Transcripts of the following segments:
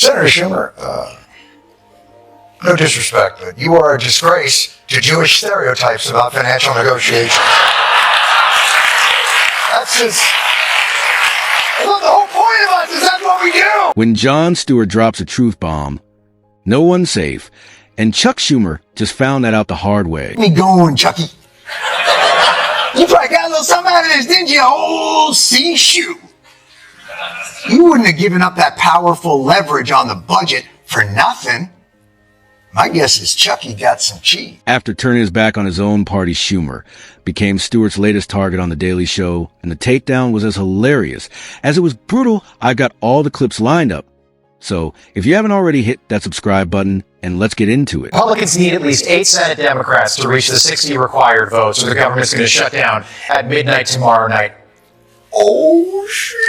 Senator Schumer, no disrespect, but you are a disgrace to Jewish stereotypes about financial negotiation. That's just... Look, the whole point of us is that's what we do! When Jon Stewart drops a truth bomb, no one's safe, and Chuck Schumer just found that out the hard way. Get me going, Chucky. You probably got a little something out of this, didn't you, old C-shoe? You wouldn't have given up that powerful leverage on the budget for nothing. My guess is Chucky got some cheese. After turning his back on his own party, Schumer became Stewart's latest target on The Daily Show, and the takedown was as hilarious as it was brutal. I got all the clips lined up. So if you haven't already, hit that subscribe button and let's get into it. Republicans need at least 8 Senate Democrats to reach the 60 required votes, or the government's going to shut down at midnight tomorrow night. Oh, shit.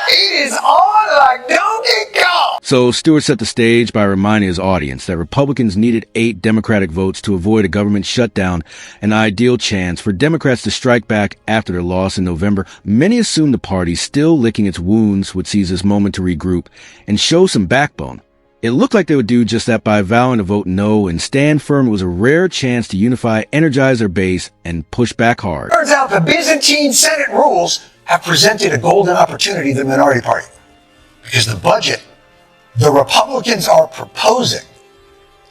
It is on like Donkey Kong. So Stewart set the stage by reminding his audience that Republicans needed 8 Democratic votes to avoid a government shutdown, an ideal chance for Democrats to strike back after their loss in November. Many assumed the party, still licking its wounds, would seize this moment to regroup and show some backbone. It looked like they would do just that by vowing to vote no and stand firm. It was a rare chance to unify, energize their base, and push back hard. Turns out the Byzantine Senate rules have presented a golden opportunity to the minority party. Because the budget the Republicans are proposing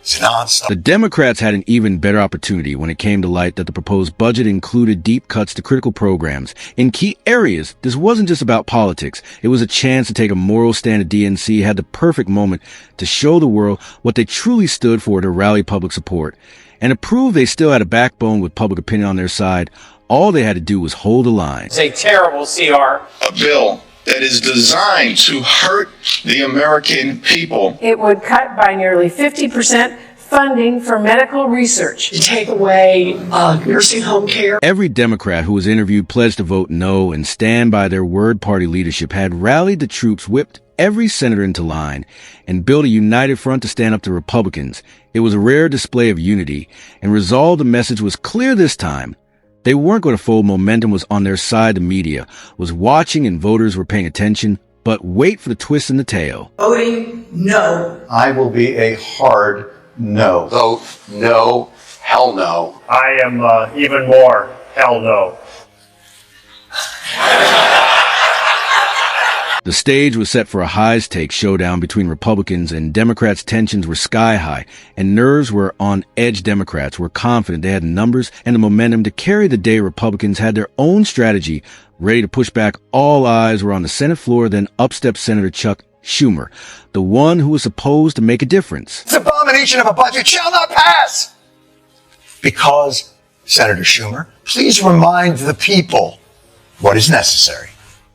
is nonstop. The Democrats had an even better opportunity when it came to light that the proposed budget included deep cuts to critical programs. In key areas, this wasn't just about politics. It was a chance to take a moral stand. The DNC had the perfect moment to show the world what they truly stood for, to rally public support. And to prove they still had a backbone with public opinion on their side, all they had to do was hold the line. It's a terrible CR. A bill that is designed to hurt the American people. It would cut by nearly 50% funding for medical research. Take away nursing home care. Every Democrat who was interviewed pledged to vote no and stand by their word. Party leadership had rallied the troops, whipped every senator into line, and built a united front to stand up to Republicans. It was a rare display of unity and resolve. The message was clear this time. They weren't going to fold. Momentum was on their side. The media was watching and voters were paying attention. But wait for the twist in the tale. Voting no. I will be a hard no. Vote no. Hell no. I am even more hell no. The stage was set for a high-stakes showdown between Republicans and Democrats. Tensions were sky-high, and nerves were on edge. Democrats were confident they had the numbers and the momentum to carry the day. Republicans had their own strategy, ready to push back. All eyes were on the Senate floor. Then up stepped Senator Chuck Schumer, the one who was supposed to make a difference. This abomination of a budget shall not pass! Because, Senator Schumer, please remind the people what is necessary.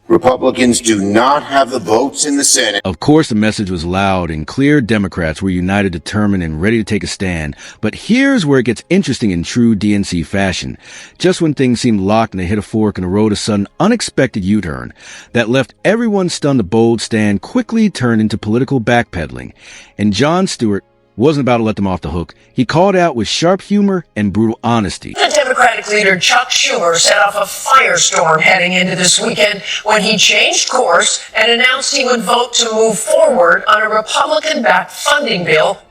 Republicans do not have the votes in the Senate. Of course, the message was loud and clear. Democrats were united, determined, and ready to take a stand. But here's where it gets interesting in true DNC fashion. Just when things seemed locked and they hit a fork in the road, a sudden, unexpected U-turn that left everyone stunned. The bold stand quickly turned into political backpedaling. And Jon Stewart wasn't about to let them off the hook. He called out with sharp humor and brutal honesty. The Democratic leader Chuck Schumer set off a firestorm heading into this weekend when he changed course and announced he would vote to move forward on a Republican-backed funding bill.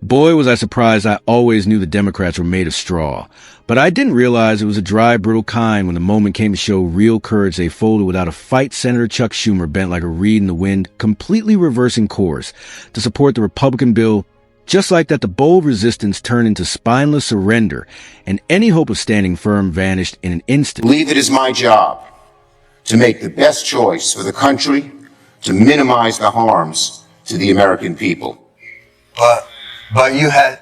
Boy, was I surprised. I always knew the Democrats were made of straw. But I didn't realize it was a dry, brittle kind. When the moment came to show real courage, they folded without a fight. Senator Chuck Schumer bent like a reed in the wind, completely reversing course to support the Republican bill. Just like that, the bold resistance turned into spineless surrender, and any hope of standing firm vanished in an instant. I believe it is my job to make the best choice for the country, to minimize the harms to the American people. But you had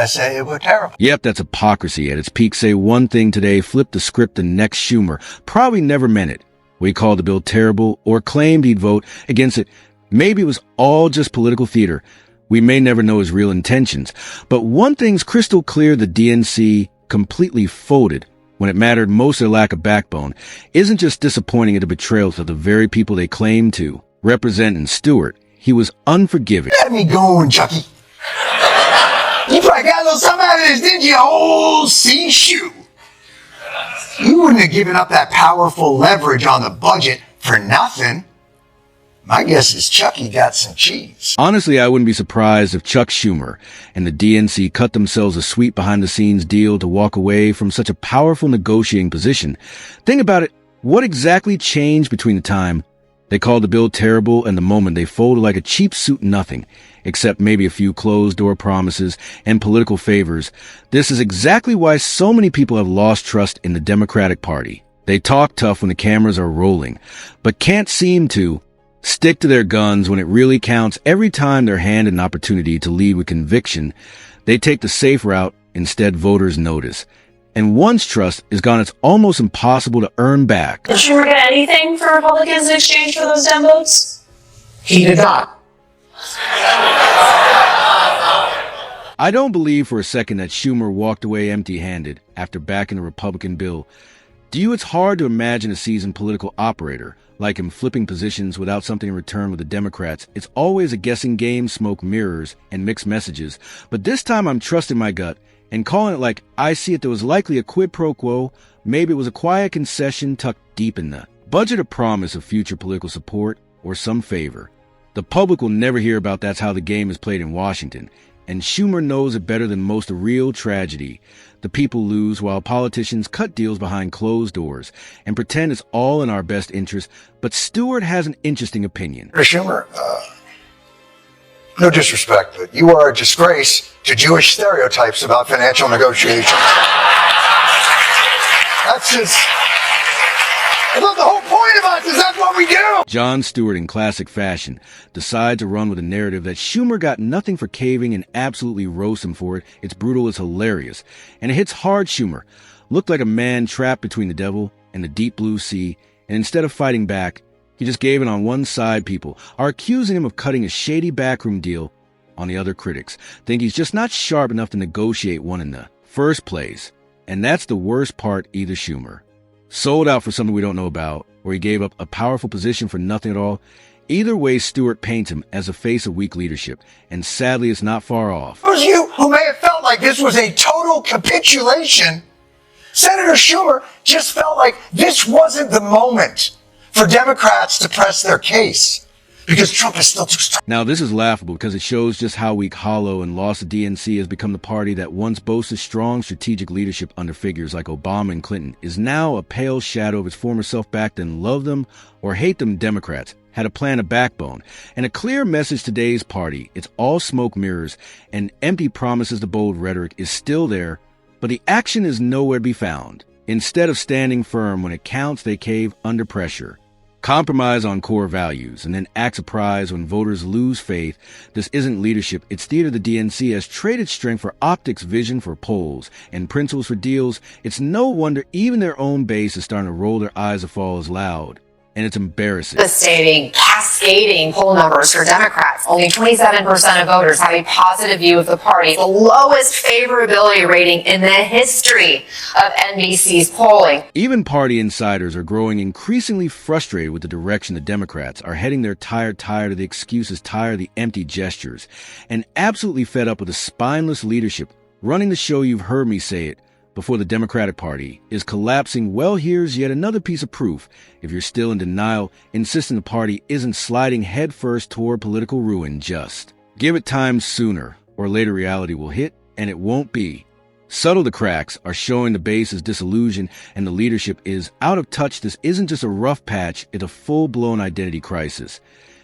said it was terrible. Yep, that's hypocrisy at its peak. Say one thing today, flip the script the next. Schumer probably never meant it. We called the bill terrible or claimed he'd vote against it. Maybe it was all just political theater. We may never know his real intentions. But one thing's crystal clear: the DNC completely folded when it mattered most. Their lack of backbone isn't just disappointing, it's a betrayal to the very people they claim to represent. And Stewart, he was unforgiving. Get me going, Chucky. You probably got a little something out of this, didn't you, old C-shoe? You wouldn't have given up that powerful leverage on the budget for nothing. My guess is Chucky got some cheese. Honestly, I wouldn't be surprised if Chuck Schumer and the DNC cut themselves a sweet behind-the-scenes deal to walk away from such a powerful negotiating position. Think about it. What exactly changed between the time they called the bill terrible and the moment they folded like a cheap suit nothing, except maybe a few closed-door promises and political favors? This is exactly why so many people have lost trust in the Democratic Party. They talk tough when the cameras are rolling, but can't seem to stick to their guns when it really counts. Every time they're handed an opportunity to lead with conviction, they take the safe route. Instead, voters notice. And once trust is gone, it's almost impossible to earn back. Did Schumer get anything for Republicans in exchange for those Dem votes? He did not. I don't believe for a second that Schumer walked away empty-handed after backing the Republican bill. To you, it's hard to imagine a seasoned political operator like him flipping positions without something in return with the Democrats. It's always a guessing game, smoke mirrors, and mixed messages. But this time I'm trusting my gut and calling it like I see it. There was likely a quid pro quo. Maybe it was a quiet concession tucked deep in the budget, a promise of future political support or some favor. The public will never hear about that's how the game is played in Washington. And Schumer knows it better than most. A real tragedy. The people lose while politicians cut deals behind closed doors and pretend it's all in our best interest. But Stewart has an interesting opinion. Schumer, no disrespect, but you are a disgrace to Jewish stereotypes about financial negotiations. That's just... I thought the whole point about this, that's what we do! Jon Stewart, in classic fashion, decides to run with a narrative that Schumer got nothing for caving and absolutely roast him for it. It's brutal, it's hilarious. And it hits hard. Schumer looked like a man trapped between the devil and the deep blue sea, and instead of fighting back, he just gave in on one side. People are accusing him of cutting a shady backroom deal on the other. Critics think he's just not sharp enough to negotiate one in the first place. And that's the worst part. Either Schumer sold out for something we don't know about, or he gave up a powerful position for nothing at all. Either way, Stewart paints him as a face of weak leadership, and sadly it's not far off. It was you who may have felt like this was a total capitulation. Senator Schumer just felt like this wasn't the moment for Democrats to press their case, because Trump is still too strong. Now, this is laughable because it shows just how weak, hollow, and lost the DNC has become. The party that once boasted strong strategic leadership under figures like Obama and Clinton is now a pale shadow of its former self. Back then, love them or hate them, Democrats had a plan, a backbone, and a clear message. Today's party, it's all smoke mirrors and empty promises. The bold rhetoric is still there, but the action is nowhere to be found. Instead of standing firm when it counts, they cave under pressure, compromise on core values, and then act surprised when voters lose faith. This isn't leadership, it's theater. The DNC has traded strength for optics, vision for polls, and principles for deals. It's no wonder even their own base is starting to roll their eyes. The fall is loud, and it's embarrassing. Devastating, cascading poll numbers for Democrats. Only 27% of voters have a positive view of the party, the lowest favorability rating in the history of NBC's polling. Even party insiders are growing increasingly frustrated with the direction the Democrats are heading. They're tired of the excuses, tired of the empty gestures, and absolutely fed up with the spineless leadership running the show. You've heard me say it before. The Democratic Party is collapsing. Well, here's yet another piece of proof. If you're still in denial, insisting the party isn't sliding headfirst toward political ruin, just give it time. Sooner or later, reality will hit, and it won't be subtle. The cracks are showing. The base is disillusioned, and the leadership is out of touch. This isn't just a rough patch, it's a full-blown identity crisis.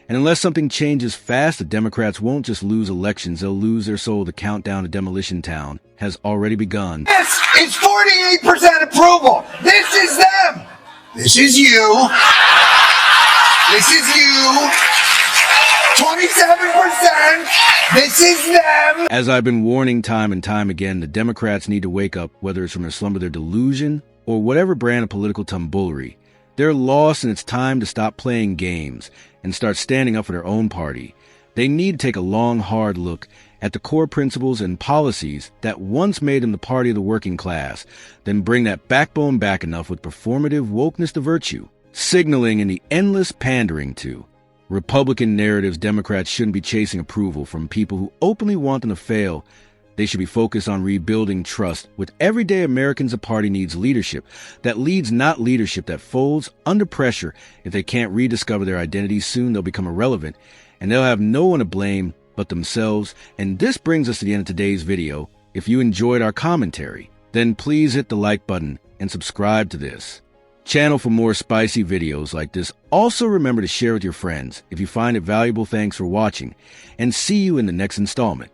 And unless something changes fast, the Democrats won't just lose elections, they'll lose their soul. The countdown to Demolition Town has already begun. This is 48% approval. This is them. This is you. This is you. 27%. This is them. As I've been warning time and time again, the Democrats need to wake up, whether it's from their slumber, their delusion, or whatever brand of political tomfoolery. They're lost, and it's time to stop playing games and start standing up for their own party. They need to take a long, hard look at the core principles and policies that once made them the party of the working class, then bring that backbone back enough with performative wokeness to virtue, signaling in the endless pandering to Republican narratives. Democrats shouldn't be chasing approval from people who openly want them to fail. They should be focused on rebuilding trust with everyday Americans. A party needs leadership that leads, not leadership that folds under pressure. If they can't rediscover their identities soon, they'll become irrelevant, and they'll have no one to blame but themselves. And this brings us to the end of today's video. If you enjoyed our commentary, then please hit the like button and subscribe to this channel for more spicy videos like this. Also, remember to share with your friends if you find it valuable. Thanks for watching, and see you in the next installment.